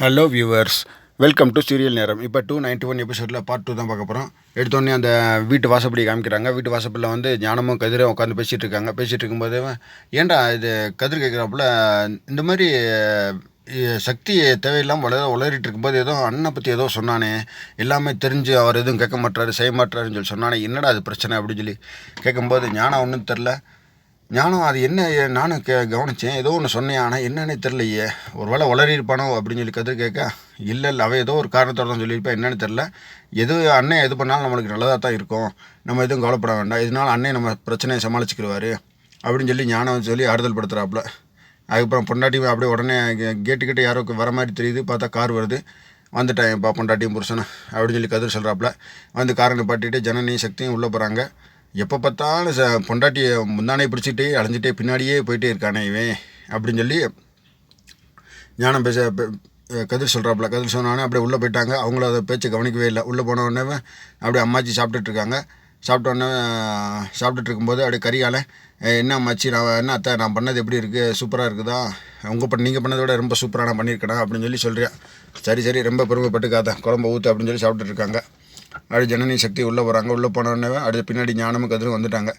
Hello viewers, welcome to serial நேரம். இப்போ 291 எபிசோடில் பார்ட் 2 தான் பார்க்க போகிறோம். எடுத்தோடனே அந்த வீட்டு வாசப்படி காமிக்கிறாங்க. வீட்டு வாசப்படியில் வந்து ஞானமும் கதிரும் உட்காந்து பேசிகிட்டு இருக்காங்க. பேசிகிட்டு இருக்கும்போது ஏன்டா இது கதிர் கேட்குறாப்புல, இந்த மாதிரி சக்தி தேவையில்லாமல் உளறிட்டு இருக்கும்போது ஏதோ அண்ணனை பற்றி ஏதோ சொன்னானே, எல்லாமே தெரிஞ்சு அவர் எதுவும் கேட்க மாட்டாரு செய்ய மாட்டாருன்னு சொல்லி சொன்னானே, என்னடா அது பிரச்சனை அப்படின்னு சொல்லி கேட்கும்போது ஞானம் ஒன்றும் தெரில. ஞானம் அது என்ன நானும் கவனித்தேன், ஏதோ ஒன்று சொன்னேன், ஆனால் என்னன்னே தெரிலையே, ஒரு வேளை உளறியிருப்பானோ அப்படின்னு சொல்லி கதிர் கேட்க, இல்லை அவன் ஏதோ ஒரு காரணத்தோடு தான் சொல்லியிருப்பேன், என்னன்னு தெரில. எது அண்ணன் எது பண்ணாலும் நம்மளுக்கு நல்லதாக தான் இருக்கும், நம்ம எதுவும் கவலைப்பட வேண்டாம், இதனால் அண்ணன் நம்ம பிரச்சனையை சமாளிச்சுக்கிடுவார் அப்படின்னு சொல்லி ஞானம் சொல்லி ஆறுதல் படுத்துகிறாப்புல. அதுக்கப்புறம் பொண்டாட்டியும் அப்படியே உடனே கேட்டுக்கிட்டு யாரோ வர மாதிரி தெரியுது, பார்த்தா கார் வருது. வந்துட்டேன் இப்போ பொண்டாட்டியும் புருஷனும் அப்படின்னு சொல்லி கதிர் சொல்கிறாப்புல. வந்து காரை நிப்பாட்டிட்டு ஜனனியும் சக்தியும் உள்ளே போகிறாங்க. எப்போ பார்த்தாலும் பொண்டாட்டியை முந்தானே பிடிச்சிட்டே அலைஞ்சிட்டே பின்னாடியே போயிட்டே இருக்கானே இவன் அப்படின்னு சொல்லி ஞானம் கதிர் சொல்கிறாப்புல. கதிர் சொன்னானே அப்படியே உள்ளே போயிட்டாங்க. அவங்கள அதை பேச்சை கவனிக்கவே இல்லை. உள்ளே போன உடனே அப்படியே அம்மாச்சி சாப்பிட்டுட்ருக்காங்க. சாப்பிட்டுட்டு இருக்கும்போது அப்படியே கரியால், என்ன அம்மாச்சி நான் என்ன அத்தை நான் பண்ணது எப்படி இருக்குது, சூப்பராக இருக்குதா, நீங்கள் பண்ணதை விட ரொம்ப சூப்பராக நான் பண்ணியிருக்கேனா அப்படின்னு சொல்லி சொல்கிறேன். சரி ரொம்ப பெருமைப்பட்டுக்காத, குழம்பு ஊற்று அப்படின்னு சொல்லி சாப்பிட்டுட்ருக்காங்க. அப்படியே ஜனனி சக்தி உள்ளே போகிறாங்க. உள்ளே போனோடனே அப்படியே பின்னாடி ஞானமும் கதிரும் வந்துட்டாங்க.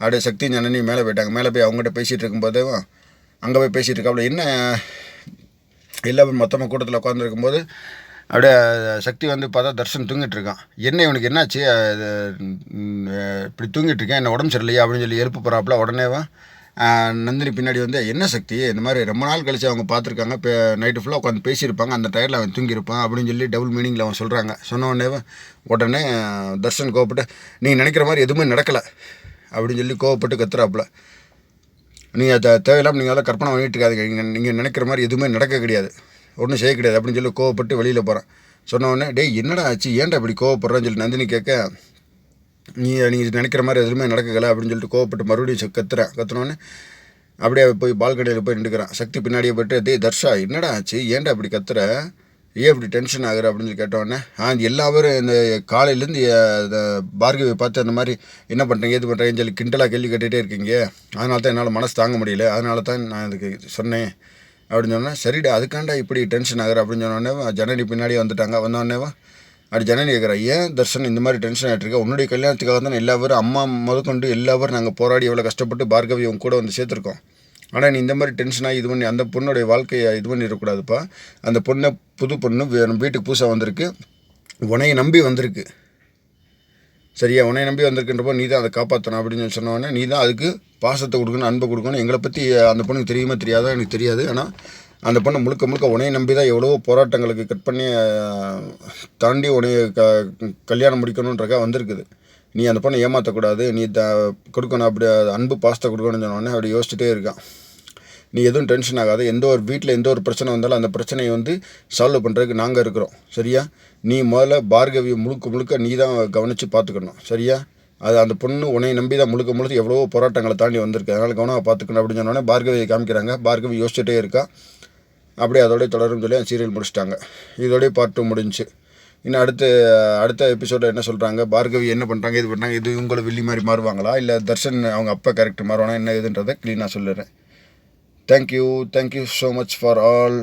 அப்படியே சக்தி ஜனனி மேலே போயிட்டாங்க. மேலே போய் அவங்ககிட்ட பேசிகிட்டு இருக்கும்போதே அங்கே போய் பேசிகிட்டு இருக்காப்புல. என்ன எல்லாம் மொத்தமாக கூட்டத்தில் உட்காந்துருக்கும்போது அப்படியே சக்தி வந்து பார்த்தா தர்ஷன் தூங்கிட்டு இருக்கான். என்ன இவனுக்கு என்னாச்சு, இப்படி தூங்கிட்டு இருக்கேன், என்ன உடம்பு சரியில்லையா அப்படின்னு சொல்லி எழுப்பு போகிறாப்புல. உடனே நந்தினி பின்னாடி வந்து, என்ன சக்தி இந்த மாதிரி ரொம்ப நாள் கழிச்சு அவங்க பார்த்துருக்காங்க, இப்போ நைட்டு ஃபுல்லாக உட்காந்து பேசியிருப்பாங்க, அந்த டயரில் அவன் தூங்கியிருப்பான் அப்படின்னு சொல்லி டபுள் மீனிங்கில் அவன் சொல்கிறாங்க. சொன்ன உடனே தர்ஷன் கோவப்பட்டு, நீங்கள் நினைக்கிற மாதிரி எதுவுமே நடக்கலை அப்படின்னு சொல்லி கோவப்பட்டு கத்துறாப்புல. நீங்கள் தேவையில்லாமல் நீங்கள் அதெல்லாம் கற்பனை பண்ணிட்டு இருக்காதுங்க, நீங்கள் நினைக்கிற மாதிரி எதுவுமே நடக்க கிடையாது, ஒன்றும் செய்ய கிடையாது அப்படின்னு சொல்லி கோவப்பட்டு வெளியில் போகிறான். சொன்னோடனே, டேய் என்னடா ஆச்சு, ஏன்டா இப்படி கோவப்படுறான்னு சொல்லி நந்தினி கேட்க, நீங்கள் நினைக்கிற மாதிரி எதுவுமே நடக்கலை அப்படின்னு சொல்லிட்டு கோவப்பட்டு மறுபடியும் கத்துனோடனே அப்படியே போய் பால்கனியில் போய் நின்றுக்கிறான். சக்தி பின்னாடியே போய்ட்டு, டேய் தர்ஷா என்னடா ஆச்சு, ஏன்டா இப்படி கத்துற, ஏன் இப்படி டென்ஷன் ஆகுற அப்படின்னு சொல்லி கேட்டோடனே, எல்லாரும் இந்த காலையிலேருந்து இந்த பார்கவி பார்த்து அந்த மாதிரி என்ன பண்ணுறீங்க எது பண்ணுறீங்கன்னு சொல்லி கிண்டலாக கேள்வி கேட்டுகிட்டே இருக்கீங்க, அதனால தான் என்னால் மனசு தாங்க முடியல, அதனால தான் நான் இதுக்கு சொன்னேன் அப்படின்னு சொன்னேன். சரிடா அதுக்காண்டா இப்படி டென்ஷன் ஆகுற அப்படின்னு சொன்னோடனே ஜனனி பின்னாடியே வந்துட்டாங்க. வந்தோடனேவா அப்படி ஜனனி கேட்குறா, ஏன் தர்ஷன் இந்த மாதிரி டென்ஷன் ஆகிட்டுருக்கா, உன்னுடைய கல்யாணத்துக்காக தானே எல்லாரும் அம்மா முதற்கொண்டு எல்லாரும் நாங்கள் போராடி எவ்வளோ கஷ்டப்பட்டு பார்கவி உங்க கூட வந்து சேர்த்துருக்கோம், ஆனால் நீ இந்த மாதிரி டென்ஷனாக இது பண்ணி அந்த பொண்ணுடைய வாழ்க்கையை இது பண்ணிடக்கூடாதுப்பா, அந்த பொண்ணை புது பொண்ணு வீட்டுக்கு புதுசாக வந்திருக்கு, உன்னையை நம்பி வந்திருக்கு, சரியா உன்னையை நம்பி வந்திருக்குன்றப்போ நீ தான் அதை காப்பாற்றணும் அப்படின்னு சொன்னோடனே, நீ தான் அதுக்கு பாசத்தை கொடுக்கணும் அன்பை கொடுக்கணும், எங்களை பற்றி அந்த பொண்ணுக்கு தெரியுமா தெரியாதா எனக்கு தெரியாது, ஆனால் அந்த பொண்ணை முழுக்க உன்னையை நம்பி தான் எவ்வளவோ போராட்டங்களுக்கு கட் பண்ணி தாண்டி உன்னைய கல்யாணம் முடிக்கணுன்றக்கா வந்திருக்குது, நீ அந்த பொண்ணை ஏமாற்றக்கூடாது, நீ கொடுக்கணும் அப்படி அன்பு பாசத்தை கொடுக்கணும்னு சொன்னோடனே அப்படி யோசிச்சுட்டே இருக்கான். நீ எதுவும் டென்ஷன் ஆகாது, வீட்டில் எந்த ஒரு பிரச்சனை வந்தாலும் அந்த பிரச்சனையை வந்து சால்வ் பண்ணுறதுக்கு நாங்கள் இருக்கிறோம், சரியா, நீ முதல்ல பார்கவியை முழுக்க நீ தான் கவனித்து பார்த்துக்கணும், சரியா, அது அந்த பொண்ணு உன்னை நம்பி தான் முழுக்க எவ்வளவோ போராட்டங்களை தாண்டி வந்திருக்கு, அதனால் கவனமாக பார்த்துக்கணும் அப்படின்னு சொன்னோடனே பார்கவியை காமிக்கிறாங்க. பார்கவி யோசிச்சுட்டே இருக்கா. அப்படியே அதோடய தொடரும் சொல்லி சீரியல் முடிச்சிட்டாங்க. இதோடய பார்ட் 2 முடிஞ்சு. இன்னும் அடுத்த எபிசோடில் என்ன சொல்கிறாங்க, பார்கவி என்ன பண்ணுறாங்க இது பண்ணுறாங்க, இது இவங்களை வில்லி மாதிரி மாறுவாங்களா, இல்லை தர்ஷன் அவங்க அப்பா கேரக்டர் மாறுவானா, என்ன இதுன்றதை க்ளீனாக சொல்லிடுறேன். Thank you so much for all.